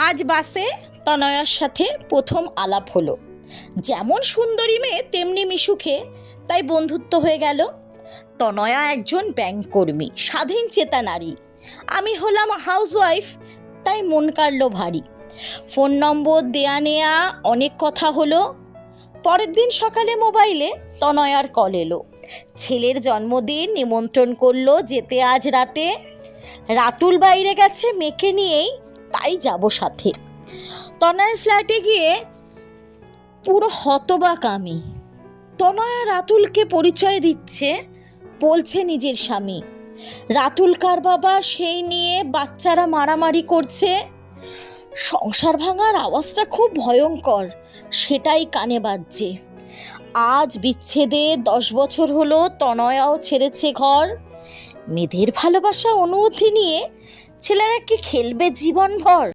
আজ বাসে তনয়ার সাথে প্রথম আলাপ হলো। যেমন সুন্দরী মেয়ে তেমনি মিশুকে, তাই বন্ধুত্ব হয়ে গেল। তনয়া একজন ব্যাংক কর্মী, স্বাধীন চেতা নারী। আমি হলাম হাউসওয়াইফ, তাই মন কাড়ল ভারী। ফোন নম্বর দেয়া নেয়া, অনেক কথা হলো। পরের দিন সকালে মোবাইলে তনয়ার কল এলো। ছেলের জন্মদিন, নিমন্ত্রণ করলো যেতে আজ রাতে। রাতুল বাইরে গেছে মেয়েকে নিয়েই, তাই যাব সাথে। তনয়ার ফ্ল্যাটে গিয়ে পুরো হতবাক আমি। তনয়া রাতুলকে পরিচয় দিচ্ছে, বলছে নিজের স্বামী। রাতুল কার বাবা সেই নিয়ে বাচ্চারা মারামারি করছে। সংসার ভাঙার আওয়াজটা খুব ভয়ঙ্কর, সেটাই কানে বাজছে। আজ বিচ্ছেদে 10 বছর হলো, তনয়াও ছেড়েছে ঘর। মেয়েদের ভালোবাসা অনুভূতি নিয়ে ছেলেরা কি খেলবে জীবনভর?